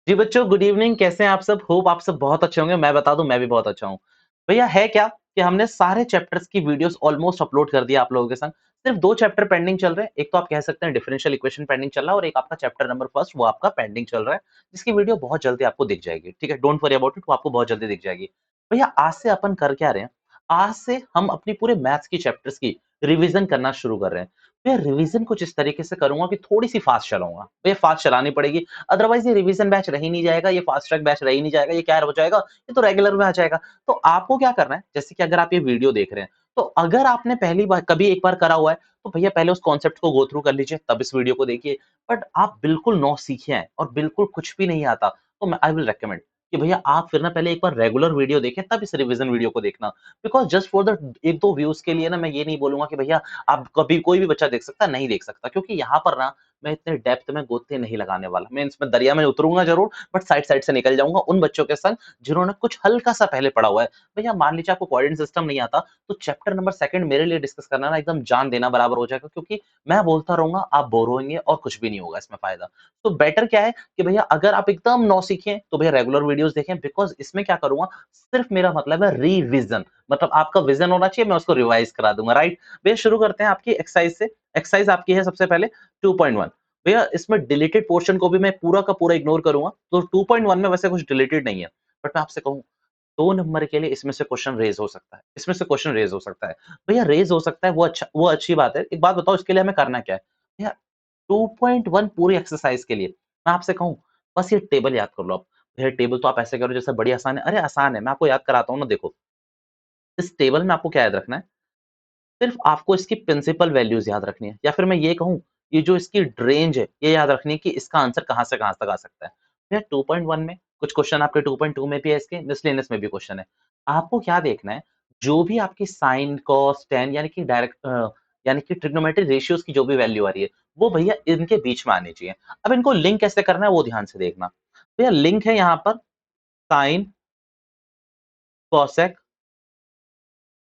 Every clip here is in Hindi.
जी बच्चों, गुड इवनिंग। कैसे हैं आप सब? होप आप सब बहुत अच्छे होंगे। मैं बता दूं, मैं भी बहुत अच्छा हूं। भैया है क्या कि हमने सारे चैप्टर्स की वीडियोस ऑलमोस्ट अपलोड कर दिया आप लोगों के संग। सिर्फ दो चैप्टर पेंडिंग चल रहे हैं। एक तो आप कह सकते हैं डिफरेंशियल इक्वेशन पेंडिंग चल रहा है, और एक आपका चैप्टर नंबर फर्स्ट वो आपका पेंडिंग चल रहा है, जिसकी वीडियो बहुत जल्दी आपको दिख जाएगी। ठीक है, डोंट वरी अबाउट इट, वो आपको बहुत जल्दी दिख जाएगी। भैया आज से अपन कर क्या रहे हैं? आज से हम अपनी पूरे मैथ्स की चैप्टर्स की रिवीजन करना शुरू कर रहे हैं। भैया रिवीजन कुछ इस तरीके से करूंगा कि थोड़ी सी फास्ट चलाऊंगा। भैया फास्ट चलानी पड़ेगी, अदरवाइज ये रिवीजन बैच रह ही नहीं जाएगा, ये फास्ट ट्रैक बैच रह ही नहीं जाएगा। ये क्या हो जाएगा? ये तो रेगुलर में आ जाएगा। तो आपको क्या करना है, जैसे कि अगर आप ये वीडियो देख रहे हैं, तो अगर आपने पहली बार कभी एक बार करा हुआ है, तो भैया पहले उस कॉन्सेप्ट को गो थ्रू कर लीजिए, तब इस वीडियो को देखिए। बट आप बिल्कुल नौ सीखे हैं और बिल्कुल कुछ भी नहीं आता, तो मैं आई विल रिकमेंड कि भैया आप फिर ना पहले एक बार रेगुलर वीडियो देखें, तब इस रिवीजन वीडियो को देखना। बिकॉज जस्ट फॉर द एक दो व्यूज के लिए ना, मैं ये नहीं बोलूंगा कि भैया आप कभी कोई भी बच्चा देख सकता है, नहीं देख सकता, क्योंकि यहाँ पर ना मैं इतने डेप्थ में गोते नहीं लगाने वाला। मैं इसमें दरिया में उतरूंगा जरूर, बट साइड साइड से निकल जाऊंगा उन बच्चों के संग जिन्होंने कुछ हल्का सा पहले पढ़ा हुआ है। भैया मान लीजिए आपको कोऑर्डिनेट सिस्टम नहीं आता, तो चैप्टर नंबर सेकंड मेरे लिए डिस्कस करना ना एकदम जान देना बराबर हो जाएगा, क्योंकि मैं बोलता रहूंगा, आप बोर होंगे और कुछ भी नहीं होगा इसमें फायदा। तो बेटर क्या है कि भैया अगर आप एकदम नौ सीखें, तो भैया रेगुलर वीडियोस देखें, बिकॉज इसमें क्या करूंगा, सिर्फ मेरा मतलब है रिविजन। मतलब आपका विजन होना चाहिए, मैं उसको रिवाइज करा दूंगा। राइट भैया, शुरू करते हैं आपकी एक्सरसाइज से। एक्सरसाइज आपकी है सबसे पहले 2.1। भैया इसमें डिलीटेड पोर्शन को भी मैं पूरा का पूरा इग्नोर करूंगा, तो 2.1 में वैसे कुछ डिलीटेड नहीं है। बट मैं आपसे कहूं, 2 नंबर के लिए इसमें से क्वेश्चन रेज हो सकता है, इसमें से क्वेश्चन रेज हो सकता है। भैया रेज हो सकता है, वो अच्छा, वो अच्छी बात है। एक बात बताओ, इसके लिए हमें करना क्या है? भैया 2.1 पूरी एक्सरसाइज के लिए मैं आपसे कहूं, बस ये टेबल याद कर लो आप। भैया टेबल तो आप ऐसे करो जैसे बड़ी आसान है। अरे आसान है, मैं आपको याद कराता हूँ ना। देखो, इस टेबल में आपको क्या याद रखना है? सिर्फ आपको इसकी प्रिंसिपल वैल्यूज याद रखनी है, या फिर मैं ये कहूँ, ये जो इसकी रेंज है, ये याद रखनी है कि इसका आंसर कहाँ से कहाँ तक आ सकता है। भैया 2.1 में कुछ क्वेश्चन आपके 2.2 में भी है, इसके मिसलेनियस में भी क्वेश्चन है। आपको क्या देखना है? जो भी आपकी साइन कॉस टेन यानी कि यानी कि ट्रिग्नोमेट्री रेशियोज की जो भी वैल्यू आ रही है, वो भैया इनके बीच में आनी चाहिए। अब इनको लिंक कैसे करना है, वो ध्यान से देखना। भैया लिंक है यहाँ पर साइन, कॉसेक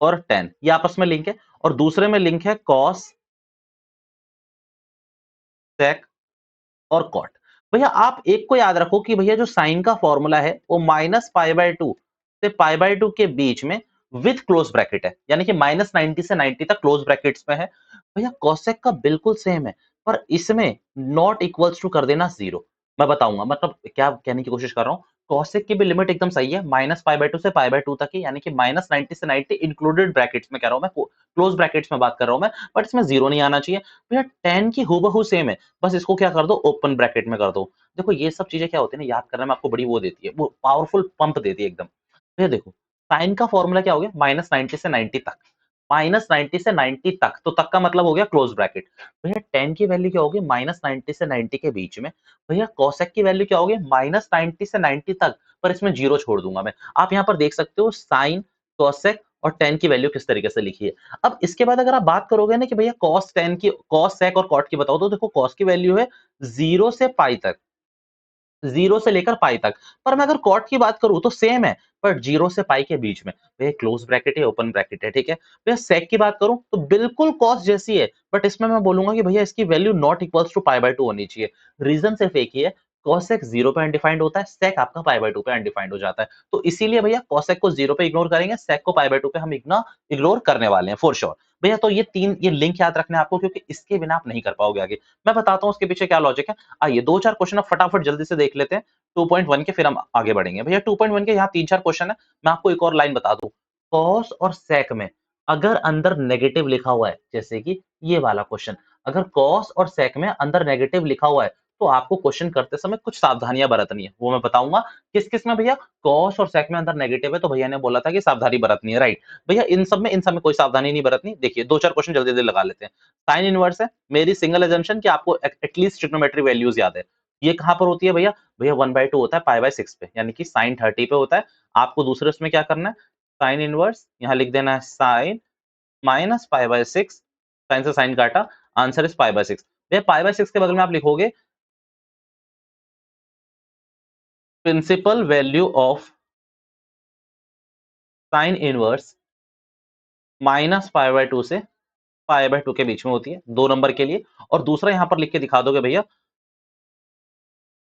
और टेन, ये आपस में लिंक है। और दूसरे में लिंक है कॉस, सेक और कॉट। भैया आप एक को याद रखो कि भैया जो साइन का फॉर्मूला है, वो -π/2 से π/2 के बीच में विद क्लोज ब्रैकेट है, यानी कि -90 से 90 तक क्लोज ब्रैकेट्स में है। भैया कोसेक का बिल्कुल सेम है, पर इसमें नॉट इक्वल्स टू कर देना जीरो। मैं बताऊंगा मतलब क्या कहने की कोशिश कर रहा हूँ। कोसेक की भी लिमिट एकदम सही है, -π/2 से π/2 तक ही, यानी कि -90 से 90 इंक्लूडेड ब्रैकेट्स में कह रहा हूँ मैं, क्लोज ब्रैकेट्स में बात कर रहा हूँ मैं। बट इसमें जीरो नहीं आना चाहिए। भैया टेन की हूबहू सेम है, बस इसको क्या कर दो, ओपन ब्रैकेट में कर दो। देखो ये सब चीजें क्या होती है ना, याद करने में आपको बड़ी वो देती है, वो पावरफुल पंप देती है एकदम। भैया देखो, साइन का फॉर्मूला क्या हो गया, -90 से 90 तक। -90 से 90 तक, तो तक का मतलब हो गया क्लोज ब्रैकेट। भैया टेन की वैल्यू क्या होगी, -90 से 90 के बीच में। भैया कोसेक की वैल्यू क्या होगी, -90 से 90 तक, पर इसमें जीरो छोड़ दूंगा मैं। आप यहाँ पर देख सकते हो साइन, कोसेक और टेन की वैल्यू किस तरीके से लिखी है। अब इसके बाद अगर आप बात करोगे ना कि भैया कॉस टेन की, कॉस सेक और कॉट की बताओ, तो देखो कॉस की वैल्यू है 0 से पाई तक, 0 से लेकर पाई तक। पर मैं अगर कॉट की बात करूं तो सेम है, बट 0 से पाई के बीच में। भैया क्लोज ब्रैकेट है, ओपन ब्रैकेट है, ठीक है। भैया सेक की बात करूं तो बिल्कुल कॉस जैसी है, बट इसमें मैं बोलूंगा कि भैया इसकी वैल्यू नॉट इक्वल्स टू π/2 होनी चाहिए। रीजन सिर्फ एक ही है, कॉसेक 0 पे अनडिफाइंड होता है, सेक आपका π/2 पे अनडिफाइंड हो जाता है। तो इसीलिए भैया कॉसेक को 0 पे इग्नोर करेंगे, सेक को π/2 पे हम इग्नोर करने वाले हैं फॉर श्योर। भैया तो ये तीन ये लिंक याद रखने हैं आपको, क्योंकि इसके बिना आप नहीं कर पाओगे आगे। मैं बताता हूँ उसके पीछे क्या लॉजिक है। आइए दो चार क्वेश्चन अब फटाफट जल्दी से देख लेते हैं 2.1 के, फिर हम आगे बढ़ेंगे। भैया 2.1 के यहाँ तीन चार क्वेश्चन है। मैं आपको एक और लाइन बता दूं, कॉस और सेक में अगर अंदर नेगेटिव लिखा हुआ है, जैसे कि ये वाला क्वेश्चन, अगर कॉस और सेक में अंदर नेगेटिव लिखा हुआ है, तो आपको क्वेश्चन करते समय कुछ सावधानियां बरतनी है, वो मैं बताऊंगा। किस किस में भैया, कॉस और सेक में अंदर नेगेटिव है, तो भैया ने बोला था कि सावधानी बरतनी है। राइट भैया, इन सब में कोई सावधानी नहीं बरतनी। देखिए दो चार क्वेश्चन जल्दी जल्दी लगा लेते हैं। साइन इनवर्स है, मेरी सिंगल एजम्पशन कि आपको एटलीस्ट ट्रिग्नोमेट्री वैल्यूज याद है। ये कहां पर होती है भैया? भैया 1/2 होता है π/6 पे, यानी कि साइन 30 पे होता है। आपको दूसरे उसमें क्या करना है, साइन इनवर्स यहाँ लिख देना है, साइन -π/6, साइन से साइन काटा, आंसर इज π/6। भैया π/6 के बदले में आप लिखोगे principal value of sine inverse -π/2 से π/2 के बीच में होती है, 2 नंबर के लिए। और दूसरा यहां पर लिख के दिखा दोगे भैया,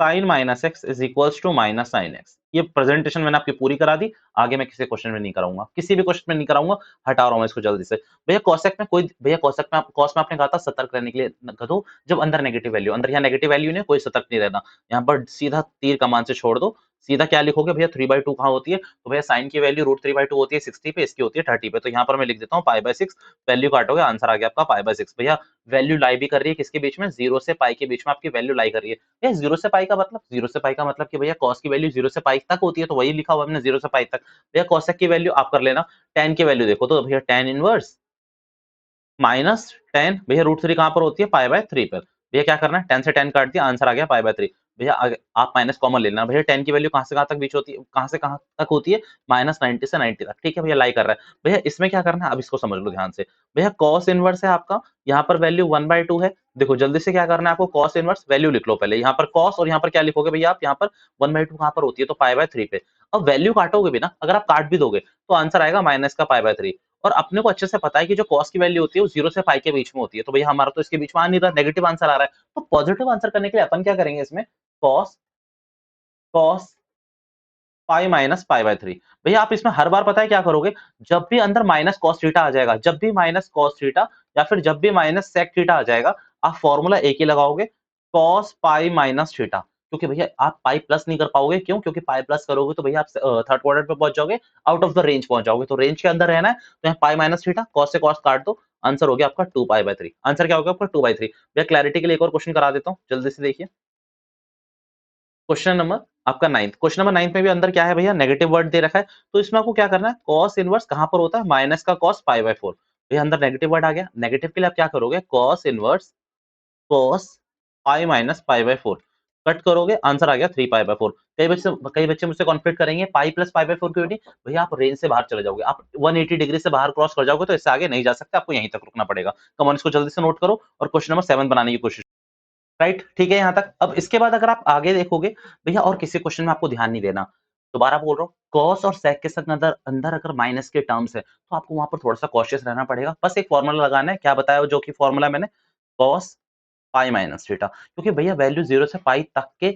sine minus x is equals to minus sine x. ये प्रेजेंटेशन मैंने आपकी पूरी करा दी, आगे मैं किसी क्वेश्चन में नहीं कराऊंगा, किसी भी क्वेश्चन में नहीं कराऊंगा, हटा रहा हूं मैं इसको जल्दी से। भैया कोसेक में कोई, भैया कोसेक में कॉस में आपने कहा था सतर्क रहने के लिए करो, जब अंदर नेगेटिव वैल्यू, अंदर यहाँ नेगेटिव वैल्यू नहीं, कोई सतर्क नहीं रहना, यहाँ पर सीधा तीर कमान से छोड़ दो, सीधा क्या लिखोगे भैया 3/2 कहाँ होती है, तो भैया साइन की वैल्यू √3/2 होती है 60 पे, इसकी होती है 30 पे, तो यहाँ पर मैं लिख देता हूँ π/6, वैल्यू काटोगे आंसर आ गया आपका π/6। भैया वैल्यू लाई भी कर रही है किसके बीच में, 0 से पाई के बीच में आपकी वैल्यू लाई कर रही है। भैया 0 से पाई का मतलब, 0 से पाई का मतलब कि भैया cos की वैल्यू 0 से पाई तक होती है, तो वही लिखा हुआ हमने 0 से पाई तक। भैया cosec की वैल्यू आप कर लेना, tan की वैल्यू देखो तो भैया tan इनवर्स माइनस टेन, भैया √3 कहाँ पर होती है, π/3 पर। भैया क्या करना है, 10 से 10 काट दिया, आंसर आ गया π/3। भैया आप माइनस कॉमन ले लेना, भैया 10 की वैल्यू कहाँ से कहाँ तक बीच होती है, कहाँ से कहाँ तक होती है, -90 से 90 तक, ठीक है भैया लाई कर रहा है। भैया इसमें क्या करना है, अब इसको समझ लो ध्यान से। भैया कॉस इनवर्स है आपका, यहाँ पर वैल्यू 1/2 है। देखो जल्दी से क्या करना है आपको, कॉस इनवर्स वैल्यू लिख लो पहले, यहाँ पर कॉस और यहाँ पर क्या लिखोगे भैया आप, यहाँ पर 1/2 कहाँ पर होती है, तो π/3 पे। अब वैल्यू काटोगे भी ना, अगर आप काट भी दोगे तो आंसर आएगा माइनस का π/3। और अपने को अच्छे से पता है कि जो कॉस की वैल्यू होती है वो 0 से पाई के बीच में होती है, तो भैया हमारा तो इसके बीच में आ नहीं रहा, नेगेटिव आंसर आ रहा है। तो पॉजिटिव आंसर करने के लिए अपन क्या करेंगे इसमें, कॉस कॉस पाई माइनस π/3। भैया आप इसमें हर बार पता है क्या करोगे, जब भी अंदर माइनस कॉस थीटा आ जाएगा, जब भी माइनस कॉस थीटा या फिर जब भी माइनस सेक थीटा आ जाएगा, आप फॉर्मूला एक ही लगाओगे, कॉस पाई माइनस थीटा। क्योंकि भैया आप पाई प्लस नहीं कर पाओगे, क्यों, क्योंकि पाई प्लस करोगे तो भैया आप थर्ड क्वाड्रेंट पे पहुंच जाओगे, आउट ऑफ द रेंज पहुंच जाओगे, तो रेंज के अंदर रहना है, तो यहाँ पाई माइनस थीटा, कॉस से कॉस काट दो, आंसर हो गया आपका 2π/3। आंसर क्या होगा आपका 2/3। भैया क्लैरिटी के लिए एक और क्वेश्चन करा देता हूँ, जल्दी से देखिए। क्वेश्चन नंबर आपका 9th, क्वेश्चन नंबर 9th में भी अंदर क्या है भैया, नेगेटिव वर्ड दे रखा है, तो इसमें आपको क्या करना है, कॉस इनवर्स कहां पर होता है, माइनस का कॉस π/4। भैया अंदर नेगेटिव वर्ड आ गया, नेगेटिव के लिए आप क्या करोगे, cos inverse cos pi minus π/4 cut करोगे, आंसर आ गया 3π/4। कई बच्चे मुझसे कॉन्फ्लिक्ट करेंगे, पाई प्लस π/4 क्यों नहीं, भैया आप रेंज से बाहर चले जाओगे, आप 180 डिग्री से बाहर क्रॉस कर जाओगे, तो इससे आगे नहीं जा सकते, आपको यहीं तक रुकना पड़ेगा। कम इसको जल्दी से नोट करो और क्वेश्चन नंबर 7 बनाने की कोशिश, राइट, ठीक है यहाँ तक। अब इसके बाद अगर आप आगे देखोगे भैया, और किसी क्वेश्चन में आपको ध्यान नहीं देना, दोबारा बोल रहा हूँ, कॉस और सेक के संग अंदर अंदर अगर माइनस के टर्म्स है तो आपको वहां पर थोड़ा सा कॉशियस रहना पड़ेगा। बस एक फॉर्मूला लगाना है, क्या बताया जो कि फॉर्मूला मैंने, कॉस पाई माइनस थीटा, क्योंकि भैया वैल्यू 0 से पाई तक के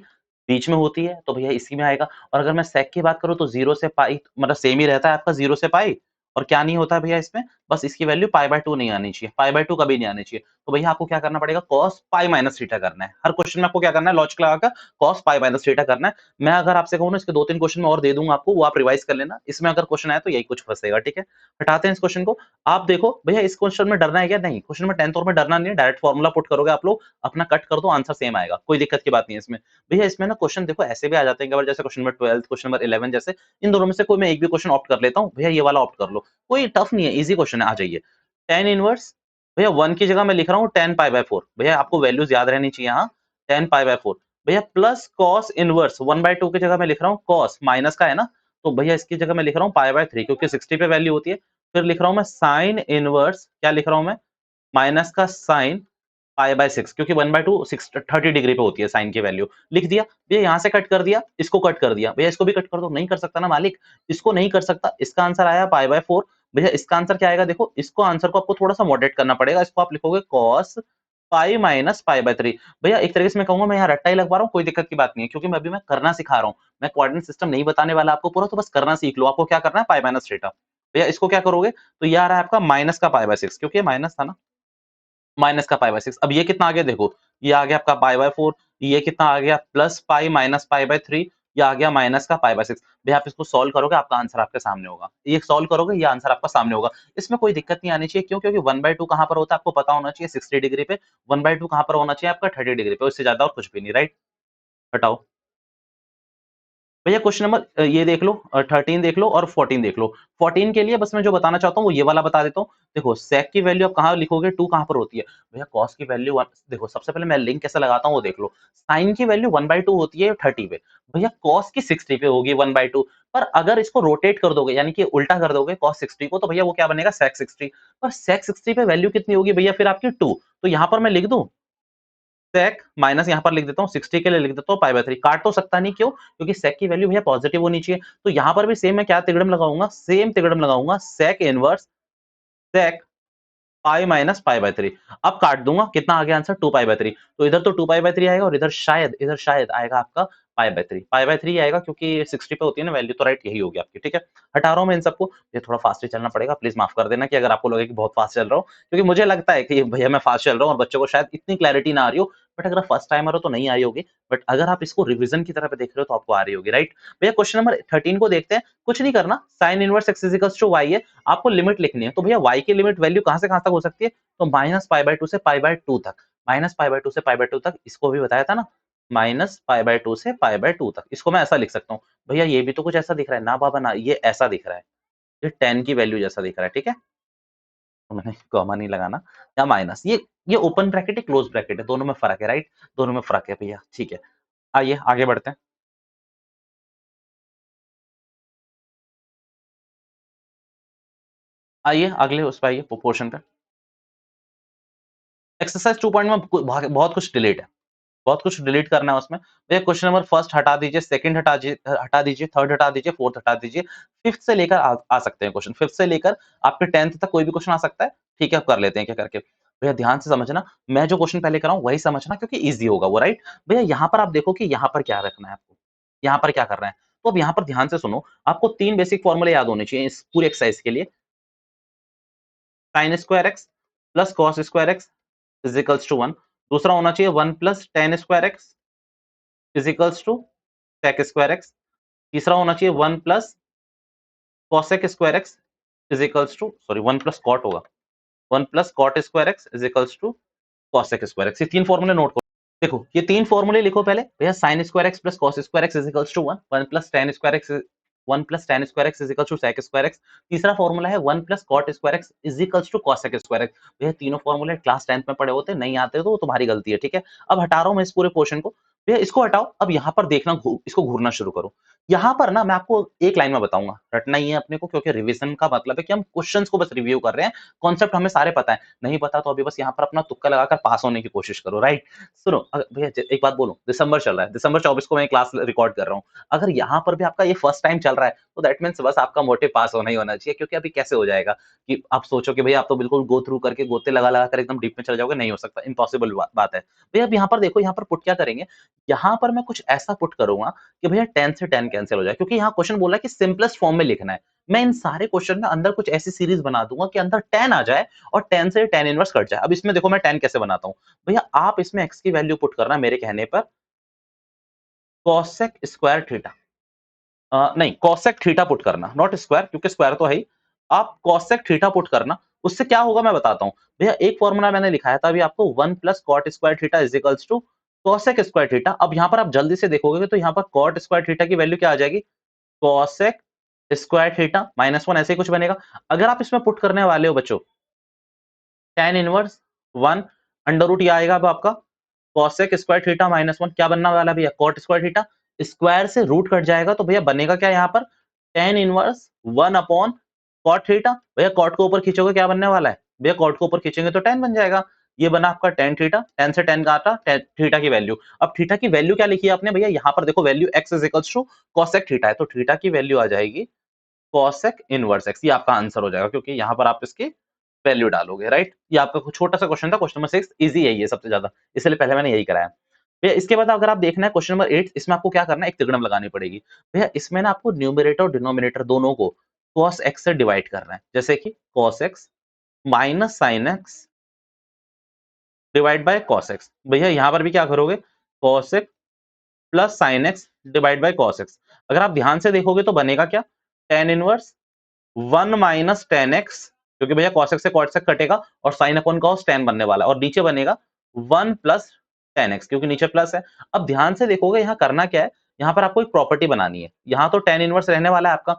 बीच में होती है, तो भैया इसी में आएगा। और अगर मैं सेक की बात करूँ तो 0 से पाई मतलब सेम ही रहता है आपका 0 से पाई, और क्या नहीं होता है भैया इसमें, बस इसकी वैल्यू π/2 नहीं आनी चाहिए, π/2 कभी नहीं आनी चाहिए। तो भैया आपको क्या करना पड़ेगा, cos पाई माइनस थीटा करना है, हर क्वेश्चन में आपको क्या करना है, लॉजिक लगाकर cos पाई माइनस थीटा करना है। मैं अगर आपसे कहूँ ना, इसके 2-3 क्वेश्चन में और दे दूंगा आपको, वो आप रिवाइज कर लेना, इसमें अगर क्वेश्चन आया तो यही कुछ फंसेगा, ठीक है। हटाते हैं इस क्वेश्चन को। आप देखो भैया इस क्वेश्चन में डरना है क्या, नहीं, क्वेश्चन में 10th और में डरना नहीं है, डायरेक्ट फॉर्मूला पुट करोगे आप लोग, अपना कट कर दो, आंसर सेम आएगा, कोई दिक्कत की बात नहीं है इसमें। भैया इसमें ना क्वेश्चन देखो ऐसे भी आ जाते हैं केवल, जैसे क्वेश्चन नंबर 12, क्वेश्चन नंबर 11 जैसे, इन दोनों में से कोई मैं एक भी क्वेश्चन ऑप्ट कर लेता हूँ, भैया ये वाला ऑप्ट कर लो, कोई टफ नहीं है, इजी क्वेश्चन है, आ जाइए। tan इनवर्स, भैया 1 की जगह मैं लिख रहा हूँ tan π/4, भैया आपको वैल्यूज याद रहनी चाहिए, हाँ, tan π/4। भैया प्लस cos इनवर्स 1/2 की जगह मैं लिख रहा हूँ cos, माइनस का है ना, तो भैया इसकी जगह मैं लिख रहा हूँ π/3, क्योंकि 60 पे वैल्यू होती है। फिर लिख रहा हूँ मैं sin इनवर्स, क्या लिख रहा हूँ मैं, माइनस का sin π/6, क्योंकि 1/2 30 डिग्री पे होती है साइन की वैल्यू, लिख दिया। भैया यहाँ से कट कर दिया, इसको कट कर दिया, भैया इसको भी कट कर दो, नहीं कर सकता ना मालिक, इसको नहीं कर सकता, इसका आंसर आया π/4। भैया इसका आंसर क्या आएगा, देखो इसको आंसर को आपको थोड़ा सा मॉडरेट करना पड़ेगा, इसको आप लिखोगे cos पाई माइनस π/3। भैया एक तरीके से मैं कहूंगा, मैं यहाँ रट्टा ही लगवा रहा हूँ, कोई दिक्कत की बात नहीं है, क्योंकि मैं करना सिखा रहा हूँ, मैं कोऑर्डिनेट सिस्टम नहीं बताने वाला आपको पूरा, तो बस करना सीख लो, आपको क्या करना है, पाई माइनस थीटा। भैया इसको क्या करोगे, तो ये आ रहा है आपका माइनस का π/6, क्योंकि माइनस था ना, माइनस का π/6। अब ये कितना आ गया देखो, ये आ गया आपका π/4, ये कितना आ गया, प्लस पाई माइनस π/3, ये आ गया माइनस का π/6। भैया आप इसको सॉल्व करोगे, आपका आंसर आपके सामने होगा, ये सॉल्व करोगे, ये आंसर आपका सामने होगा। इसमें कोई दिक्कत नहीं आनी चाहिए, क्यों, क्योंकि 1/2 कहाँ पर होता है आपको पता होना चाहिए, 60 डिग्री पे, 1/2 कहाँ पर होना चाहिए आपका 30 डिग्री पे, उससे ज्यादा और कुछ भी नहीं, राइट। हटाओ। भैया क्वेश्चन नंबर ये देख लो, 13 देख लो और 14 देख लो। 14 के लिए बस मैं जो बताना चाहता हूँ वो ये वाला बता देता हूँ। देखो सेक की वैल्यू आप कहाँ लिखोगे, 2 कहाँ पर होती है, भैया कॉस की वैल्यू 1, देखो सबसे पहले मैं लिंक कैसे लगाता हूँ वो देख लो। साइन की वैल्यू 1/2 होती है 30 पे, भैया कॉस की 60 पे होगी 1/2। पर अगर इसको रोटेट कर दोगे, यानी कि उल्टा कर दोगे कॉस 60 को, तो भैया वो क्या बनेगा, सेक 60। पर सेक 60 पे वैल्यू कितनी होगी भैया फिर आपकी 2, तो यहाँ पर मैं लिख दूं सेक माइनस, यहाँ पर लिख देता हूँ 60 के लिए लिख देता हूँ π/3, काट तो सकता नहीं, क्यों, क्योंकि सेक की वैल्यू भैया पॉजिटिव होनी चाहिए, तो यहाँ पर भी सेम मैं क्या तिगड़म लगाऊंगा, सेम तिगड़म लगाऊंगा, sec inverse sec pi minus pi by 3। अब काट दूंगा, कितना आ गया आंसर 2 पाई बाय 3। तो इधर तो 2 पाई बाय 3 आएगा और इधर शायद आएगा आपका पाई बाय 3। पाई बाय 3 आएगा क्योंकि 60 पे होती है ना वैल्यू, तो राइट यही होगी आपकी। ठीक है, हटा रहा हूं मैं इन सबको। ये थोड़ा फास्ट ही चलना पड़ेगा, प्लीज माफ कर देना कि अगर आपको लगे कि बहुत फास्ट चल रहा हूं, क्योंकि मुझे लगता है कि भैया मैं फास्ट चल रहा हूं और बच्चों को शायद इतनी क्लैरिटी ना आ रही हो। बट अगर फर्स्ट टाइमर हो तो नहीं आई होगी, बट अगर आप इसको रिवीजन की तरह पे देख रहे हो तो आपको आ रही होगी, राइट। भैया क्वेश्चन नंबर 13 को देखते हैं। कुछ नहीं करना, sine inverse x is equals to y है, आपको लिमिट लिखनी है। तो भैया y की लिमिट वैल्यू कहां से कहां तक हो सकती है, तो माइनस पाई बाय 2 से पाई बाय 2 तक। माइनस पाई बाय 2 से पाई बाय 2 तक, इसको भी बताया था ना, माइनस पाई बाय 2 से पाई बाय 2 तक। इसको मैं ऐसा लिख सकता हूँ। भैया ये भी तो कुछ ऐसा दिख रहा है ना बाबा ना, ये ऐसा दिख रहा है, ये 10 की वैल्यू जैसा दिख रहा है। ठीक है, तो मैंने कॉमा नहीं लगाना, या माइनस, ये ओपन ब्रैकेट है क्लोज ब्रैकेट है, दोनों में फर्क है, राइट। दोनों में फर्क है भैया। ठीक है, आइए आगे बढ़ते हैं। आइए अगले उस पर आइए, प्रोपोर्शन पे। एक्सरसाइज 2 में बहुत कुछ डिलीट है, बहुत कुछ डिलीट करना है उसमें। भैया क्वेश्चन नंबर फर्स्ट हटा दीजिए, सेकंड हटा दीजिए, थर्ड हटा दीजिए, फोर्थ हटा दीजिए। फिफ्थ से लेकर आ सकते हैं क्वेश्चन, फिफ्थ से लेकर आपके 10th तक कोई भी क्वेश्चन आ सकता है। ठीक है, अब कर लेते हैं क्या करके। भैया ध्यान से समझना, मैं जो क्वेश्चन पहले कराऊं वही समझना, क्योंकि इजी होगा वो, राइट। भैया यहाँ पर आप देखो कि यहाँ पर क्या रखना है आपको, यहाँ पर क्या करना है। तो अब यहाँ पर ध्यान से सुनो, आपको 3 बेसिक फॉर्मूले याद होने चाहिए इस पूरे एक्सरसाइज के लिए। Sine square x plus cos square x is equals to 1। दूसरा होना चाहिए 1 plus tan square x is equals to sec square x. तीसरा होना चाहिए 1 plus cosec square x is equals to, sorry 1 plus cot होगा, 1 plus cot square x is equals to cosec square x. ये 3 फॉर्मूले नोट करो। देखो ये 3 फॉर्मूले लिखो पहले। भैया sine square x plus cos square x is equals to 1, 1 plus tan square x, 1 plus tan square x is equals to sec square x. तीसरा फॉर्मूला है 1 plus cot square x is equals to cosec square x. भैया तीनों फॉर्मूले क्लास 10th में पढ़े होते, नहीं आते तो तुम्हारी गलती है। ठीक है, अब हटा रहा हूं मैं इस पूरे पोर्शन को। भैया इसको हटाओ, अब यहाँ पर देखना, इसको घूरना शुरू करो। यहाँ पर ना मैं आपको एक लाइन में बताऊंगा, रटना ही है अपने को, क्योंकि रिवीजन का मतलब है कि हम क्वेश्चंस को बस रिव्यू कर रहे हैं, कॉन्सेप्ट हमें सारे पता है। नहीं पता तो अभी बस यहाँ पर अपना तुक्का लगाकर पास होने की कोशिश करो, राइट। सुनो भैया एक बात बोलूं, दिसंबर चल रहा है, दिसंबर 24 को मैं क्लास रिकॉर्ड कर रहा हूँ। अगर यहाँ पर भी आपका ये फर्स्ट टाइम चल रहा है तो दैट मीन्स बस आपका मोटिव पास होना ही होना चाहिए, क्योंकि अभी कैसे हो जाएगा कि आप सोचो कि भैया आप तो बिल्कुल गो थ्रू करके गोते लगा लगा कर एकदम डीप में चले जाओगे, नहीं हो सकता, इम्पॉसिबल बात है। भैया अब यहाँ पर देखो, यहाँ पर पुट क्या करेंगे, यहाँ पर मैं कुछ ऐसा पुट करूंगा कि भैया 10 से 10 कैंसिल हो जाए, क्योंकि यहाँ क्वेश्चन बोला है कि सिंपलेस्ट फॉर्म में लिखना है। मैं इन सारे क्वेश्चन में अंदर कुछ ऐसी सीरीज बना दूंगा कि अंदर 10 आ जाए और 10 से 10 इनवर्स कट जाए। अब इसमें देखो मैं 10 कैसे बनाता हूँ। भैया आप इसमें x की वैल्यू पुट करना मेरे कहने पर cosec स्क्वायर थीटा, नहीं cosec थीटा पुट करना, नॉट स्क्वायर, क्योंकि स्क्वायर तो है ही। आप cosec थीटा पुट करना, उससे क्या होगा मैं बताता हूँ। भैया एक फॉर्मूला मैंने लिखाया था अभी आपको, 1 plus cot square theta is equals to cosec square theta. अब यहाँ पर आप जल्दी से देखोगे तो यहाँ पर कॉट स्क्वायर थीटा की वैल्यू क्या आ जाएगी, cosec स्क्वायर थीटा माइनस 1, ऐसे ही कुछ बनेगा। अगर आप इसमें पुट करने वाले हो बच्चों tan इनवर्स 1 अंडर रूट, ये आएगा अब आपका cosec स्क्वायर थीटा माइनस 1, क्या बनने वाला है भैया, cot स्क्वायर थीटा। स्क्वायर से रूट कट जाएगा तो भैया बनेगा क्या यहाँ पर, tan inverse 1 upon cot theta. भैया cot को ऊपर खींचोगे क्या बनने वाला है, भैया cot को ऊपर खींचेंगे तो tan बन जाएगा। ये बना आपका tan थीटा, tan से tan काटा, थीटा की वैल्यू। अब थीटा की वैल्यू क्या लिखी है आपने भैया, यहाँ पर देखो value x is equals to cosec theta है, तो थीटा की वैल्यू आ जाएगी cosec इनवर्स x। ये आपका आंसर हो जाएगा, क्योंकि यहाँ पर आप इसकी वैल्यू डालोगे, राइट। ये आपका कुछ छोटा सा क्वेश्चन था, क्वेश्चन नंबर 6 इजी है ये सबसे ज्यादा, इसलिए पहले मैंने यही कराया। भैया इसके बाद अगर आप देखना है क्वेश्चन नंबर 8, इसमें आपको क्या करना है, एक त्रिगुणम लगानी पड़ेगी। भैया इसमें ना आपको न्यूमरेटर और डिनोमिनेटर दोनों को cos x से डिवाइड करना है, जैसे कि cos x minus sin x divide bye cos x। भैया यहाँ पर भी क्या करोगे, cos x plus sin x divide bye cos x। अगर आप ध्यान से देखोगे तो बनेगा क्या, tan inverse 1 minus ten x, क्योंकि भैया cos x से cot x कटेगा और sin अपॉन cos tan बनने वाला है, और नीचे बनेगा 1 प्लस टेन एक्स, क्योंकि नीचे प्लस है। अब ध्यान से देखोगे यहाँ करना क्या है, यहाँ पर आपको एक प्रॉपर्टी बनानी है। यहाँ तो tan इनवर्स रहने वाला है आपका,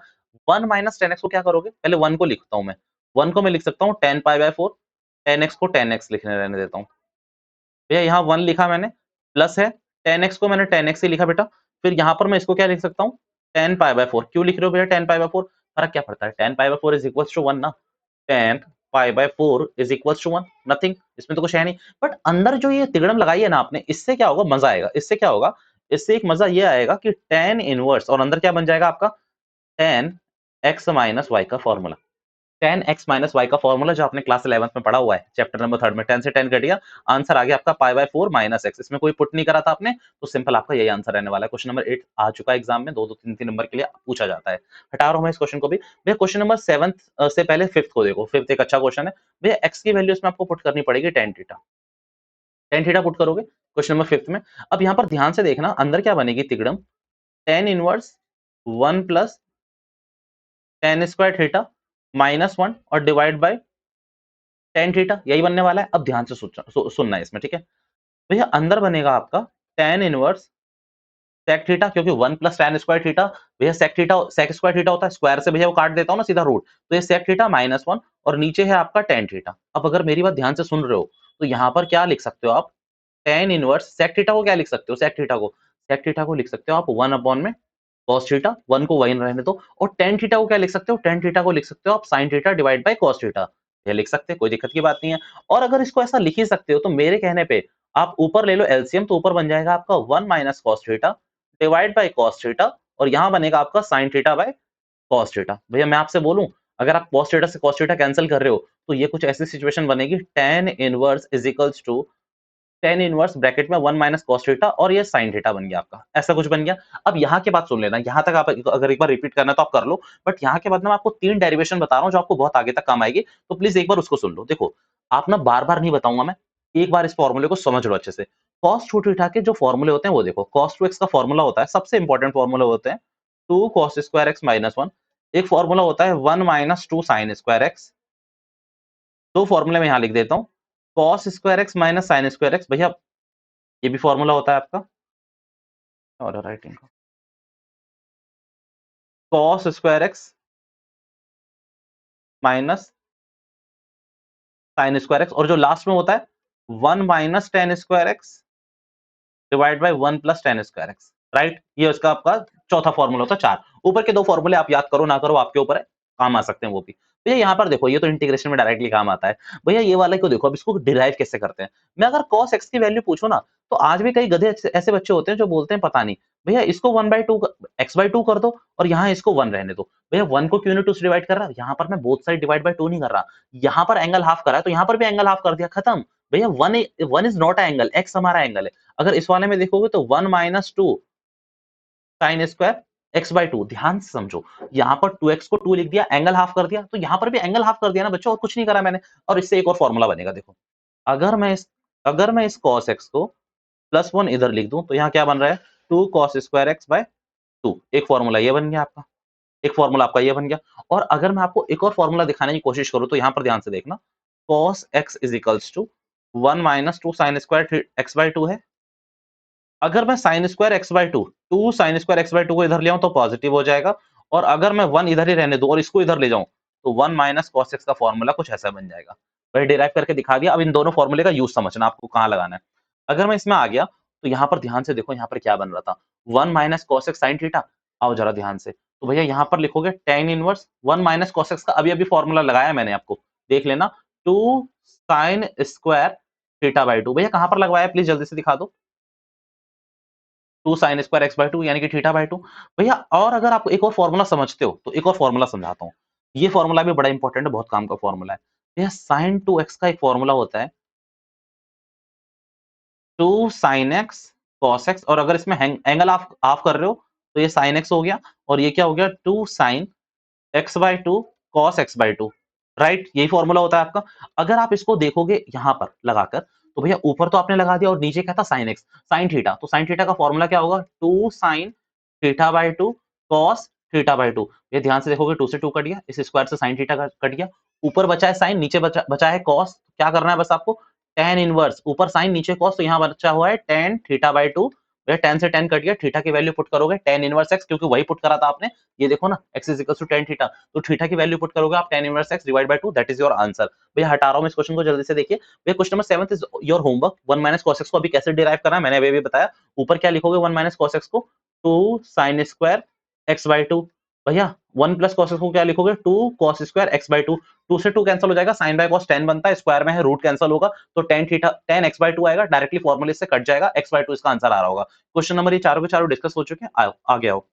1 माइनस टेन एक्स को क्या करोगे, पहले 1 को लिखता हूं मैं, 1 को मैं लिख सकता हूँ tan pi by 4, ten x को tan x लिखने रहने देता हूँ। भैया यहाँ 1 लिखा मैंने, प्लस है, tan x को मैंने tan x ही लिखा बेटा। फिर यहाँ पर मैं इसको क्या लिख सकता हूँ, tan पाई बाय 4। क्यों लिख रहे हो भैया tan पाई बाय 4, फर्क क्या पड़ता है, tan pi by 4 is equals to 1 ना, tan pi by 4 is equals to 1, nothing, इसमें तो कुछ है नहीं। बट अंदर जो ये तिगड़म लगाई है ना आपने, इससे क्या होगा, मजा आएगा। इससे क्या होगा, इससे एक मजा ये आएगा कि tan इनवर्स और अंदर क्या बन जाएगा आपका tan x माइनस y का formula. tan x minus y का फॉर्मूला जो आपने क्लास 11th में पढ़ा हुआ है चैप्टर नंबर 3 में 10 से 10 कट गया, आंसर आ गया आपका पाई बाय 4 माइनस एक्स। इसमें कोई पुट नहीं करा था आपने, तो सिंपल आपका यही आंसर रहने वाला है। क्वेश्चन नंबर 8 आ चुका है एग्जाम में, 2 2 3 3 नंबर के लिए पूछा जाता है। हटा रहा हूं मैं इस क्वेश्चन को भी। भैया क्वेश्चन नंबर 7th से पहले 5th को देखो। 5th एक अच्छा क्वेश्चन है। भैया x की वैल्यू इसमें आपको पुट करनी पड़ेगी tan theta. tan theta put करोगे क्वेश्चन नंबर 5th में। अब यहां पर ध्यान से देखना अंदर क्या बनेगी तिगड़म, tan inverse 1 plus tan square theta minus 1 और डिवाइड बाय tan थीटा, यही बनने वाला है। अब ध्यान से सुनना है इसमें, ठीक है। भैया अंदर बनेगा आपका tan इनवर्स sec थीटा, क्योंकि 1 प्लस tan स्क्वायर थीटा, भैया sec स्क्वायर थीटा होता है, स्क्वायर से भैया वो काट देता हूं ना सीधा रूट, तो ये sec थीटा माइनस 1 और नीचे है आपका tan थीटा। अब अगर मेरी बात ध्यान से सुन रहे हो तो यहाँ पर क्या लिख सकते हो आप, tan इनवर्स sec थीटा को क्या लिख सकते हो, sec थीटा को लिख सकते हो आप 1 अपॉन में cos थीटा, 1 को वही रहने दो, और tan थीटा को क्या लिख सकते हो, tan थीटा को लिख सकते हो आप sin theta divide by cos theta. ये लिख सकते हैं, कोई दिक्कत की बात नहीं है। और अगर इसको ऐसा लिख ही सकते हो तो मेरे कहने पे आप ऊपर ले लो एलसीएम, तो ऊपर बन जाएगा आपका 1 minus cos theta divide by cos theta, और यहाँ बनेगा आपका sin theta by cos theta. भैया मैं आपसे बोलूं, अगर आप cos थीटा से cos थीटा कैंसिल कर रहे हो तो ये कुछ ऐसी सिचुएशन बनेगी, tan inverse is equals to tan inverse bracket में 1 माइनस cos थीटा और ये sin थीटा बन गया आपका, ऐसा कुछ बन गया। अब यहाँ के बाद सुन लेना, यहाँ तक आप अगर एक बार रिपीट करना है तो आप कर लो, बट यहाँ के बाद मैं आपको 3 डेरिवेशन बता रहा हूँ जो आपको बहुत आगे तक काम आएगी, तो प्लीज एक बार उसको सुन लो। देखो, आप ना बार-बार नहीं बताऊंगा मैं, एक बार इस फॉर्मूले को समझ लो अच्छे से। cos 2 थीटा के जो फॉर्मूले होते हैं वो देखो, cos 2x का फॉर्मूला होता है, सबसे इंपॉर्टेंट फॉर्मूला होते हैं 2 cos स्क्वायर x माइनस 1, एक फॉर्मूला होता है 1 माइनस 2 sin स्क्वायर x, दो फॉर्मूले मैं यहाँ लिख देता हूँ, cos square x minus sin square x। भैया ये भी फॉर्मूला होता है आपका, और राइटिंग का cos square x minus sign square x, और जो लास्ट में होता है 1 minus ten square x divide by 1 plus tan square x, right. ये उसका आपका चौथा फॉर्मूला होता है। चार ऊपर के दो फॉर्मूले आप याद करो ना करो आपके ऊपर है, काम आ सकते हैं वो भी। भैया यहाँ पर देखो, ये तो इंटीग्रेशन में डायरेक्टली काम आता है। भैया ये वाले को देखो, अब इसको डिराइव कैसे करते हैं। मैं अगर cos x की वैल्यू पूछूं ना, तो आज भी कई गधे ऐसे बच्चे होते हैं जो बोलते हैं पता नहीं, भैया इसको 1/2 x/2 कर दो और यहाँ इसको 1 रहने दो। भैया 1 को क्यों नहीं 2 से डिवाइड कर रहा, यहाँ पर मैं बोथ साइड डिवाइड बाय 2 नहीं कर रहा, यहाँ पर एंगल हाफ करा है तो यहाँ पर भी एंगल हाफ कर दिया, खत्म। भैया 1 is not a angle, x हमारा एंगल है। अगर इस वाले में देखोगे तो 1 माइनस 2 साइन स्क्वायर x/2, ध्यान से समझो, यहाँ पर 2x को 2 लिख दिया, एंगल हाफ कर दिया, तो यहाँ पर भी एंगल हाफ कर दिया ना बच्चों, और कुछ नहीं करा मैंने। और इससे एक और फॉर्मूला बनेगा, देखो, अगर मैं इस अगर मैं इस cos x को +1 इधर लिख दूं तो यहाँ क्या बन रहा है, 2 cos स्क्वायर x/2, एक फॉर्मूला ये बन गया आपका, एक फॉर्मूला आपका ये बन गया। और अगर मैं आपको एक और फॉर्मूला दिखाने की कोशिश करूं तो यहाँ पर ध्यान से देखना, cos x is equals to 1 minus 2 sine square x/2 है। अगर मैं sign square x/2 2 sine square x/2 को इधर ले आऊं तो पॉजिटिव हो जाएगा, और अगर मैं 1 इधर ही रहने दूं और इसको इधर ले जाऊं तो 1 माइनस cos x का फॉर्मूला कुछ ऐसा बन जाएगा। वही डिराइव करके दिखा दिया। अब इन दोनों फॉर्मूले का यूज समझना आपको कहां लगाना है। अगर मैं इसमें आ गया तो यहाँ पर ध्यान से देखो, यहाँ पर क्या बन रहा था, 1 minus cos x sin theta. आओ जरा ध्यान से, तो भैया यहाँ पर लिखोगे tan inverse 1 minus cos x का अभी अभी फॉर्मूला लगाया मैंने, आपको देख लेना, 2 साइन स्क्वायर थीटा बाई 2। भैया कहां पर लगवाया प्लीज जल्दी से दिखा दो, 2 sin स्क्वायर x/2 यानी कि थीटा बाय 2। भैया और अगर आप एक और फॉर्मूला समझते हो तो एक और फॉर्मूला समझाता हूँ। ये फॉर्मूला भी बड़ा इंपॉर्टेंट है, बहुत काम का फॉर्मूला है। भैया sin 2x का एक फॉर्मूला होता है 2 sin x cos x, और अगर इसमें एंगल ऑफ ऑफ कर रहे हो तो ये sin x हो गया, और ये क्या हो गया 2 sin x/2 cos x/2, right. यही फॉर्मूला होता है आपका। अगर आप इसको देखोगे यहाँ पर लगाकर, तो भैया ऊपर तो आपने लगा दिया और नीचे क्या था sin x sin थीटा, तो sin थीटा का फॉर्मूला क्या होगा 2 sin theta by 2 cos theta by 2। ये ध्यान से देखोगे 2 से 2 कट गया, इस स्क्वायर से sin थीटा कट गया, ऊपर बचा है sin, नीचे बचा है cos। क्या करना है बस आपको, tan इनवर्स, ऊपर sin नीचे cos, तो यहाँ बचा हुआ है tan थीटा बाय 2। भैया tan से tan कट गया, थीटा की वैल्यू पुट करोगे tan इनवर्स x, क्योंकि वही पुट करा था आपने, ये देखो ना x is equal to tan theta, तो थीटा की वैल्यू पुट करोगे आप tan inverse x divide by 2, that is your answer. भैया हटा रहा हूं मैं इस क्वेश्चन को, जल्दी से देखिए। भैया question number 7 is your homework. 1 minus cos x को अभी कैसे डिराइव करना है मैंने अभी बताया। ऊपर क्या लिखोगे 1 माइनस cos x को 2 sin स्क्वायर x/2। भैया 1 प्लस cos x को क्या लिखोगे 2 cos स्क्वायर x/2, 2 से 2 कैंसिल हो जाएगा, sin बाय cos tan बनता है, स्क्वायर में है रूट कैंसिल होगा, तो tan थीटा tan x/2 आएगा, डायरेक्टली फॉर्मूले से कट जाएगा, x/2 इसका आंसर आ रहा होगा। क्वेश्चन नंबर ये चारों के चारों डिस्कस हो चुके हैं, आओ आगे आओ।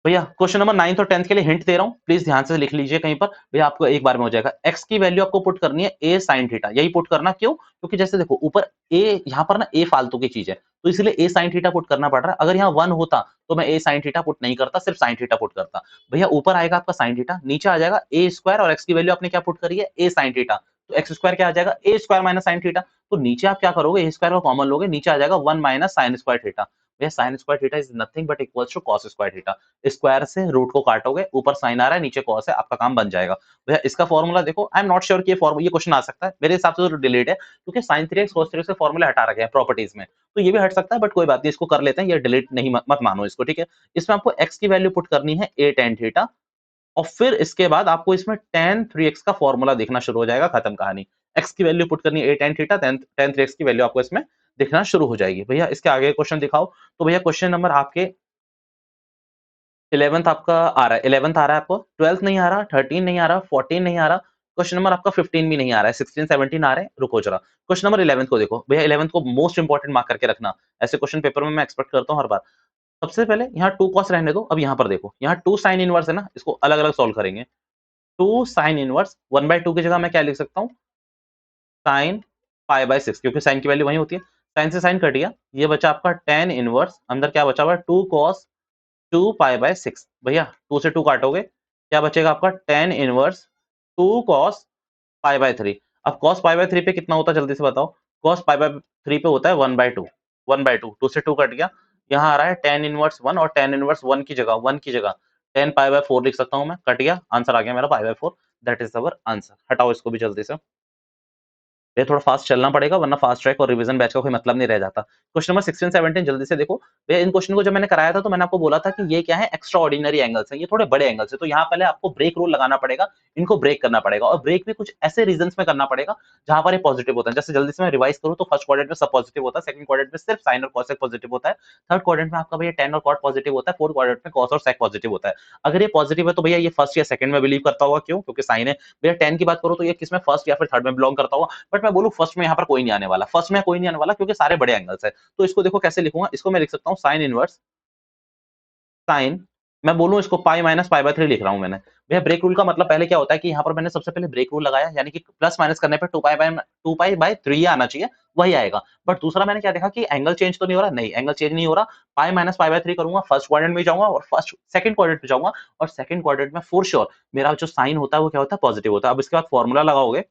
भैया क्वेश्चन नंबर 9th और 10th के लिए हिंट दे रहा हूँ, प्लीज ध्यान से लिख लीजिए कहीं पर, भैया आपको एक बार में हो जाएगा। x की वैल्यू आपको पुट करनी है a sin थीटा, यही पुट करना, क्यों? क्योंकि जैसे देखो ऊपर a, यहाँ पर ना a फालतू की चीज है, तो इसलिए a sin थीटा पुट करना पड़ रहा है। अगर यहाँ 1 होता तो मैं a sin थीटा पुट नहीं करता, सिर्फ sin थीटा पुट करता। भैया ऊपर आएगा आपका sin थीटा, नीचे आ जाएगा a स्क्वायर, और x की वैल्यू आपने क्या पुट करी है, a sin थीटा, तो x स्क्वायर क्या आ जाएगा, a square minus sin theta. तो नीचे आप क्या करोगे, a स्क्वायर को कॉमन लोगे, नीचे आ जाएगा 1 माइनस sin स्क्वायर थीटा। भैया sin square theta is nothing but equals to cos square theta. Square से रूट को काटोगे, ऊपर साइन आ रहा है, नीचे कॉस है, आपका काम बन जाएगा। भैया इसका फॉर्मूला देखो, आई एम नॉट श्योर कि ये क्वेश्चन आ सकता है, मेरे हिसाब से तो डिलीट है, क्योंकि sin 3x cos 3x के फॉर्मूले हटा रखे हैं प्रॉपर्टीज में, तो ये भी हट सकता है, बट कोई बात नहीं, इसको कर लेते हैं, ये डिलीट नहीं, मत मानो इसको, ठीक है। इसमें आपको x की वैल्यू पुट करनी है a tan थीटा, और फिर इसके बाद आपको इसमें tan 3x का फॉर्मूला दिखना शुरू हो जाएगा, खत्म कहानी। x की वैल्यू पुट करनी है a tan theta, tan 3x की वैल्यू आपको इसमें दिखना शुरू हो जाएगी। भैया इसके आगे क्वेश्चन दिखाओ। तो भैया क्वेश्चन नंबर आपके 11th आपका आ रहा है, 11th आ रहा है आपको, 12th नहीं आ रहा, 13 नहीं आ रहा, 14 नहीं आ रहा, क्वेश्चन नंबर आपका 15 भी नहीं आ रहा है, 16 17 आ रहे हैं, रुको जरा। क्वेश्चन नंबर 11th को देखो भैया, 11th को मोस्ट इंपॉर्टेंट मार्क करके रखना, ऐसे क्वेश्चन पेपर में मैं एक्सपेक्ट करता हूँ हर बार। सबसे पहले यहाँ 2 cos रहने दो, अब यहाँ पर देखो, यहाँ 2 sin इनवर्स है ना, इसको अलग अलग सॉल्व करेंगे। 2 sin इनवर्स 1/2 की जगह मैं क्या लिख सकता हूँ, sin π/6, क्योंकि sin की वैल्यू वही होती है, sin से sin कट गया, ये बचा आपका tan इनवर्स, अंदर क्या बचा हुआ है, 2 cos 2π/6। भैया 2 से 2 काटोगे, क्या बचेगा आपका, tan इनवर्स 2 cos π/3। अब cos π/3 पे कितना होता है जल्दी से बताओ, cos π/3 पे होता है 1/2, 1/2, 2 से 2 कट गया, यहाँ आ रहा है tan इनवर्स 1, और tan इनवर्स 1 की जगह tan π/4 लिख सकता हूँ मैं, कट गया, आंसर आ गया मेरा π/4, दैट इज अवर आंसर। हटाओ इसको भी जल्दी से, ये थोड़ा फास्ट चलना पड़ेगा, वरना फास्ट ट्रैक और रिवीजन बैच का कोई मतलब नहीं रह जाता। क्वेश्चन नंबर 16 17 जल्दी से देखो भैया, इन क्वेश्चन को जब मैंने कराया था तो मैंने आपको बोला था कि ये क्या है, एक्स्ट्रा ऑर्डिनरी एंगल्स हैं, ये थोड़े बड़े एंगल्स है, तो यहाँ पहले आपको ब्रेक रूल लगाना पड़ेगा, इनको ब्रेक करना पड़ेगा, और ब्रेक भी कुछ ऐसे रीजन में करना पड़ेगा जहां पर ये पॉजिटिव होता है। जैसे जल्दी से मैं रिवाइज करूँ तो फर्स्ट क्वाड्रेंट में सब पॉजिटिव होता है, सेकंड क्वाड्रेंट में सिर्फ साइन और कॉसेक पॉजिटिव होता है, थर्ड क्वाड्रेंट में आपका भैया टेन और कॉट पॉजिटिव होता है, फोर्थ क्वाड्रेंट में कॉस और सेक पॉजिटिव होता है। अगर ये पॉजिटिव है तो भैया ये फर्स्ट या सेकंड में बिलीव करता होगा, क्यों, क्योंकि साइन है। भैया टेन की बात करो तो ये किसमें, फर्स्ट या फिर थर्ड में बिलोंग करता होगा, बट मैं बोलूँ फर्स्ट में यहाँ पर कोई नहीं आने वाला, फर्स्ट में कोई नहीं आने वाला, क्योंकि सारे बड़े एंगल्स है। तो इसको देखो कैसे लिखूंगा, इसको मैं लिख सकता हूँ साइन इनवर्स साइन, मैं बोलूँ इसको पाई माइनस π/3 लिख रहा हूँ मैंने। भैया ब्रेक रूल का मतलब पहले क्या होता है कि यहाँ पर मैंने सबसे पहले ब्रेक रूल लगाया, यानी कि प्लस माइनस करने पे 2π/3 आना चाहिए, वही आएगा। बट दूसरा मैंने क्या देखा कि एंगल चेंज तो नहीं हो रहा, नहीं एंगल चेंज नहीं हो रहा, पाई माइनस π/3 करूंगा, फर्स्ट क्वाड्रेंट में जाऊंगा और फर्स्ट सेकंड क्वाड्रेंट में जाऊंगा, और सेकंड क्वाड्रेंट में फॉर श्योर मेरा जो साइन होता है वो क्या होता है, पॉजिटिव होता है। अब इसके बाद फॉर्मूला लगाओगे,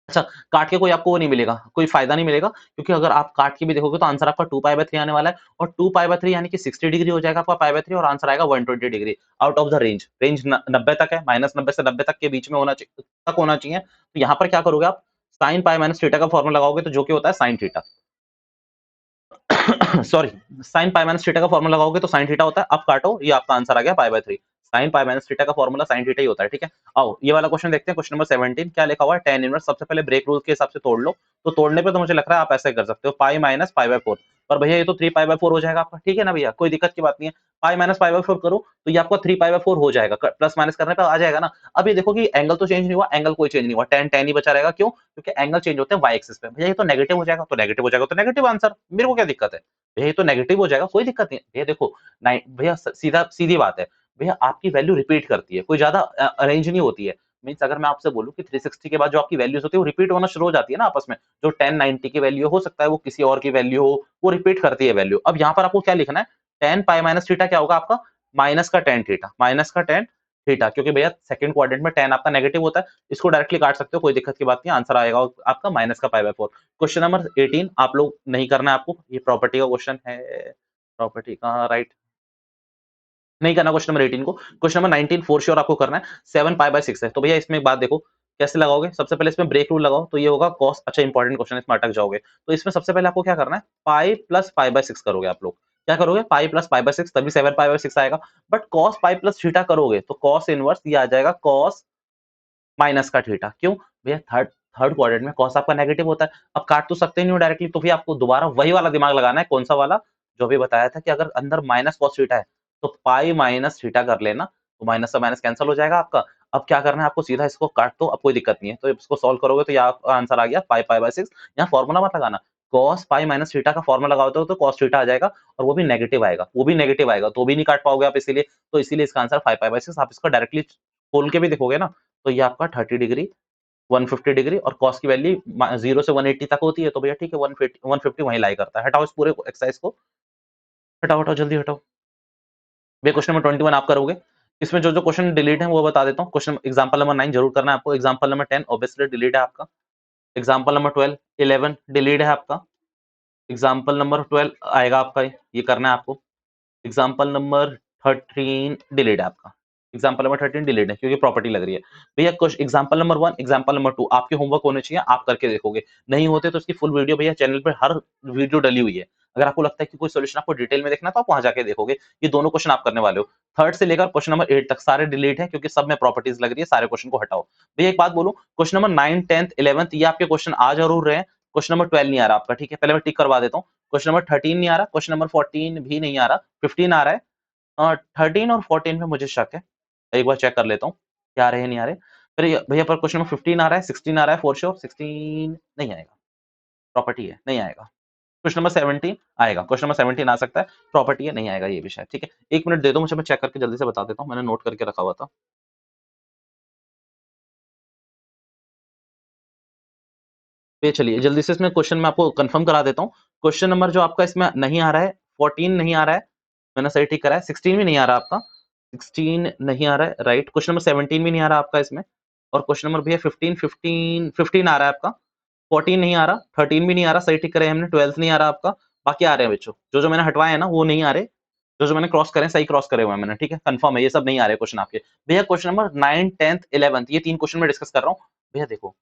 अच्छा, काट के कोई आपको वो नहीं मिलेगा, कोई फ़ायदा नहीं मिलेगा, क्योंकि अगर आप काट के भी देखोगे तो आंसर आपका 2π/3 आने वाला है, और 2π/3 यानी कि 60 डिग्री हो जाएगा आपका π/3, और आंसर आएगा 120 degree out of the range. Range 90 तक है, -90 से 90 तक के बीच में होना चाहिए। तो यहाँ पर क्या करोगे आप, sin π माइनस थीटा का फॉर्मूला लगाओगे तो जो कि होता है sin theta. Sorry, sin pi minus theta का फॉर्मूला लगाओगे तो sin थीटा होता है, अब काटो, ये आपका आंसर आ गया π/3। sin पाई माइनस थीटा का फॉर्मूला sin थीटा ही होता है, ठीक है। आओ ये वाला क्वेश्चन देखते हैं, क्वेश्चन नंबर 17 क्या लिखा हुआ है, tan इनवर्स, सबसे पहले ब्रेक रूल के हिसाब से तोड़ लो, तो तोड़ने पे तो मुझे लग रहा है आप ऐसे कर सकते हो, पाई माइनस π/4, पर भैया ये तो 3π/4 हो जाएगा आपका, ठीक है ना भैया, कोई दिक्कत की बात नहीं है। पाई माइनस π/4 करो तो ये आपका 3π/4 हो जाएगा, प्लस माइनस करने पे आ जाएगा ना। अब ये देखो कि एंगल तो चेंज नहीं हुआ, एंगल कोई चेंज नहीं हुआ, tan tan ही बचा रहेगा, क्यों, क्योंकि एंगल चेंज होते हैं y एक्सिस पे। भैया ये तो नेगेटिव हो जाएगा, तो नेगेटिव हो जाएगा तो नेगेटिव आंसर, मेरे को क्या दिक्कत है, भैया ये तो नेगेटिव हो जाएगा, कोई दिक्कत नहीं है। भैया देखो, नाइ भैया सीधा सीधी बात है, भैया आपकी वैल्यू रिपीट करती है, कोई ज़्यादा अरेंज नहीं होती है। मीन्स अगर मैं आपसे बोलूँ कि 360 के बाद जो आपकी वैल्यूज़ होती है वो रिपीट होना शुरू हो जाती है ना आपस में। जो 1090 की वैल्यू हो सकता है वो किसी और की वैल्यू हो, वो रिपीट करती है वैल्यू। अब यहाँ पर आपको क्या लिखना है, tan पाई माइनस थीटा क्या होगा आपका, माइनस का tan थीटा, माइनस का tan थीटा, क्योंकि भैया सेकंड क्वाड्रेंट में tan आपका नेगेटिव होता है, इसको डायरेक्टली काट सकते हो, कोई दिक्कत की बात नहीं, आंसर आएगा आपका माइनस का π/4। क्वेश्चन नंबर 18 आप लोग नहीं करना है आपको, ये प्रॉपर्टी का क्वेश्चन है, प्रॉपर्टी का राइट नहीं करना क्वेश्चन नंबर 18 को। क्वेश्चन नंबर 19 फोर श्योर आपको करना है, 7π/6 है। तो भैया इसमें एक बात देखो, कैसे लगाओगे, सबसे पहले इसमें ब्रेक रूल लगाओ, तो ये होगा कॉस, अच्छा इंपॉर्टेंट क्वेश्चन है, इसमें अटक जाओगे। तो इसमें सबसे पहले आपको क्या करना है, पाई प्लस π/6 करोगे आप लोग, क्या करोगे, पाई प्लस π/6, तभी 7π/6 आएगा। But cos pi plus theta करोगे तो कॉस इनवर्स ये आ जाएगा कॉस माइनस का थीटा, क्यों भैया, थर्ड थर्ड क्वाड्रेंट में कॉस आपका नेगेटिव होता है, अब काट तो सकते नहीं हो डायरेक्टली, तो फिर आपको दोबारा वही वाला दिमाग लगाना है, कौन सा वाला, जो अभी बताया था कि अगर अंदर माइनस कॉस थीटा है तो पाई माइनस थीटा कर लेना, तो माइनस से माइनस कैंसिल हो जाएगा आपका। अब क्या करना है आपको, सीधा इसको काट दो, अब कोई दिक्कत नहीं है, तो इसको सॉल्व करोगे तो यहाँ आंसर आ गया पाई पाई बाय 6। यहाँ फॉर्मूला मत लगाना, cos पाई माइनस थीटा का फॉर्मूला लगाते हो तो cos थीटा आ जाएगा और वो भी नेगेटिव आएगा, तो भी नहीं काट पाओगे आप इसीलिए। तो इसीलिए इसका आंसर 5 पाई बाय 6। आप इसको डायरेक्टली खोल के भी देखोगे ना तो ये आपका 30 डिग्री 150 डिग्री और cos की वैल्यू 0 से 180 तक होती है, तो भैया ठीक है 150 वहीं लाई करता है। हटाओ इस पूरे एक्सरसाइज को, हटाओ हटाओ जल्दी हटाओ। भैया क्वेश्चन नंबर 21 आप करोगे। इसमें जो क्वेश्चन डिलीट है वो बता देता हूँ। क्वेश्चन एग्जांपल नंबर 9 जरूर करना है आपको। एग्जांपल नंबर 10 ऑब्वियसली डिलीट है आपका। एग्जांपल नंबर 12 11 डिलीट है आपका। एग्जांपल नंबर 12 आएगा आपका, ये करना है आपको। एग्जांपल नंबर 13 डिलीट है आपका। एग्जांपल नंबर 13 डिलीट है क्योंकि प्रॉपर्टी लग रही है। भैया कुछ एग्जांपल नंबर 1 एग्जांपल नंबर 2 आपके होमवर्क होने चाहिए, आप करके देखोगे। नहीं होते तो इसकी फुल वीडियो भैया चैनल पे हर वीडियो डली हुई है। अगर आपको लगता है कि कोई सॉल्यूशन आपको डिटेल में देखना है तो आप वहां जाके देखोगे। ये दोनों क्वेश्चन आप करने वाले हो। थर्ड से लेकर क्वेश्चन नंबर 8 तक सारे डिलीट है क्योंकि सब में प्रॉपर्टीज लग रही है, सारे क्वेश्चन को हटाओ। भैया एक बात बोलूं, क्वेश्चन नंबर 9 10th 11th ये आपके क्वेश्चन आ जरूर रहे हैं। क्वेश्चन नंबर 12 नहीं आ रहा आपका, ठीक है पहले मैं टिक करवा देता हूँ। क्वेश्चन नंबर 13 नहीं आ रहा, क्वेश्चन नंबर 14 भी नहीं आ रहा, 15 आ रहा है। 13 और 14 में मुझे शक है, एक बार चेक कर लेता हूँ क्या आ रहे हैं नहीं आ रहे। फिर भैया पर क्वेश्चन नंबर 15 आ रहा है, 16 आ रहा है फॉर श्योर। 16 नहीं आएगा, प्रॉपर्टी है नहीं आएगा। क्वेश्चन नंबर 17 आएगा, क्वेश्चन नंबर 17 आ सकता है, प्रॉपर्टी है नहीं आएगा ये भी शायद। ठीक है 1 मिनट दे दो मुझे, मैं चेक करके जल्दी से बता देता हूँ, मैंने नोट करके रखा हुआ था। ये चलिए जल्दी से इसमें क्वेश्चन मैं आपको कंफर्म करा देता हूँ। क्वेश्चन नंबर जो आपका इसमें नहीं आ रहा है 14 नहीं आ रहा है, मैंने सही ठीक करा है। 16 भी नहीं आ रहा आपका, 16 नहीं आ रहा है राइट। क्वेश्चन नंबर 17 भी नहीं आ रहा आपका इसमें। और क्वेश्चन नंबर भैया 15 आ रहा है आपका। 14 नहीं आ रहा, 13 भी नहीं आ रहा, सही ठीक करे हमने। 12 नहीं आ रहा आपका। बाकी आ रहे हैं बच्चों, जो मैंने हटवाए हैं ना वो नहीं आ रहे। जो मैंने क्रॉस करे सही क्रॉस करे हुए हैं मैंने, ठीक है कंफर्म है ये सब नहीं आ रहे क्वेश्चन आपके। भैया क्वेश्चन नंबर 9 10th 11th ये 3 क्वेश्चन में डिस्कस कर रहा हूँ। भैया देखो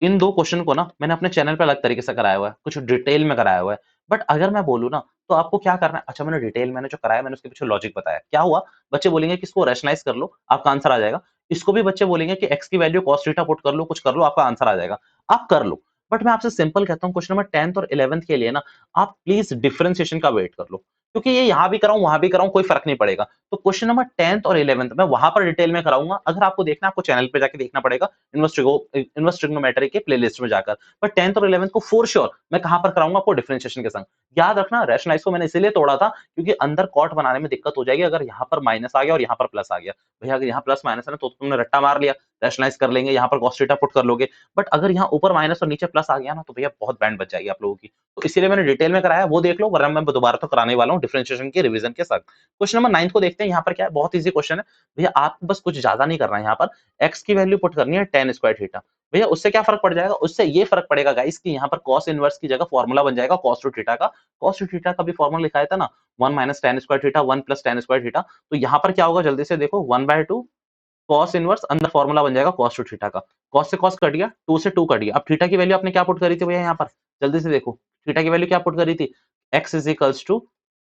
इन 2 क्वेश्चन को ना मैंने अपने चैनल पे अलग तरीके से कराया हुआ है, कुछ डिटेल में कराया हुआ है। बट अगर मैं बोलूँ ना तो आपको क्या करना है, अच्छा मैंने डिटेल मैंने जो कराया मैंने उसके पीछे लॉजिक बताया। क्या हुआ, बच्चे बोलेंगे कि इसको रैशनलाइज़ कर लो, आपका आंसर आ जाएगा। इसको भी बच्चे बोलेंगे कि x की वैल्यू cos थीटा पुट कर लो, कुछ कर लो, आपका आंसर आ जाएगा। आप कर लो। बट मैं आपसे सिंपल कहता हूँ क्वेश्चन नंबर 10th और 11th के लिए ना आप प्लीज़ डिफरेंशिएशन का वेट कर लो। क्योंकि ये यहाँ भी कराऊँ, वहाँ भी कराऊँ कोई फ़र्क नहीं पड़ेगा। तो क्वेश्चन नंबर 10th और 11th मैं वहाँ पर डिटेल में कराऊँगा। अगर आपको देखना है आपको चैनल पे जाके देखना पड़ेगा इनवर्स ट्रिग्नोमेट्री के प्लेलिस्ट में जाकर। पर 10th और 11th को फॉर श्योर मैं कहाँ पर कराऊँगा आपको डिफरेंशिएशन के संग। याद रखना रैशनलाइज़ को मैंने इसीलिए तोड़ा था क्योंकि अंदर कॉट बनाने में दिक्कत हो जाएगी अगर यहाँ पर माइनस आ गया और यहाँ पर प्लस आ गया। भैया अगर यहाँ प्लस माइनस है ना तो तुमने रट्टा मार लिया, रैशनलाइज़ कर लेंगे, यहाँ पर cos थीटा पुट कर लोगे। बट अगर यहाँ ऊपर माइनस और नीचे प्लस आ गया ना तो भैया बहुत बैंड बच जाएगी आप लोगों की। तो इसीलिए मैंने डिटेल में कराया, वो देख लो वरना मैं दोबारा तो कराने वाला हूँ डिफरेंशिएशन के रिवीजन के साथ। क्वेश्चन नंबर 9 को देखते हैं, यहाँ पर क्या है बहुत ईज़ी क्वेश्चन है। भैया आपको बस कुछ ज़्यादा नहीं करना है यहाँ पर, x की वैल्यू पुट करनी है tan स्क्वायर थीटा। भैया उससे क्या फ़र्क पड़ जाएगा? उससे ये फ़र्क पड़ेगा गाइस कि यहाँ पर cos इनवर्स की जगह फ़ॉर्मूला बन जाएगा cos टू थीटा का। cos टू थीटा का भी फ़ॉर्मूला लिखा था ना 1 minus tan square theta 1 plus tan square theta. तो यहाँ पर क्या होगा जल्दी से देखो 1/2 cos इनवर्स अंदर फ़ॉर्मूला बन जाएगा cos टू थीटा का। cos से cos कट गया, 2 से 2 कट गया। अब थीटा की वैल्यू आपने क्या पुट करी थी भैया यहाँ पर? जल्दी से देखो। थीटा की वैल्यू क्या पुट करी थी? x is equals to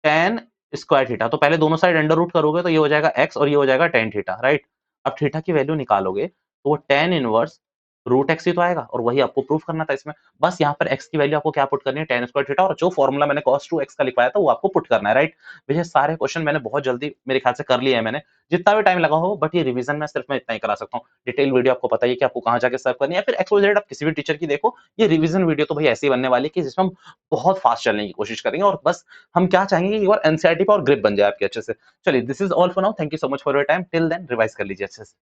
tan square theta. तो पहले दोनों साइड अंडर रूट करोगे तो ये हो जाएगा x और ये हो जाएगा tan थीटा, राइट? अब थीटा की वैल्यू निकालोगे तो वो tan इनवर्स रूट x ही तो आएगा और वही आपको प्रूफ करना था इसमें। बस यहाँ पर x की वैल्यू आपको क्या पुट करनी है tan स्क्वायर थीटा और जो फॉर्मूला मैंने cos टू x का लिखवाया था वो आपको पुट करना है, राइट? भैया सारे क्वेश्चन मैंने बहुत जल्दी मेरे ख्याल से कर लिए हैं मैंने, जितना भी टाइम लगा हो बट ये रिवीजन में सिर्फ मैं इतना ही करा सकता हूँ। डिटेल वीडियो आपको पता ही है कि आपको कहाँ जाके सर्व करनी है या फिर एक्स वाई जेड आप किसी भी टीचर की देखो, ये रिवीजन वीडियो तो भैया ऐसी बनने वाली है कि जिसमें हम बहुत फास्ट चलने की कोशिश करेंगे और बस हम क्या चाहेंगे कि एक बार एनसीईआरटी पे और ग्रिप बन जाए आपके अच्छे से। चलिए this is all for now, thank you so much for your time, till then revise कर लीजिए अच्छे से।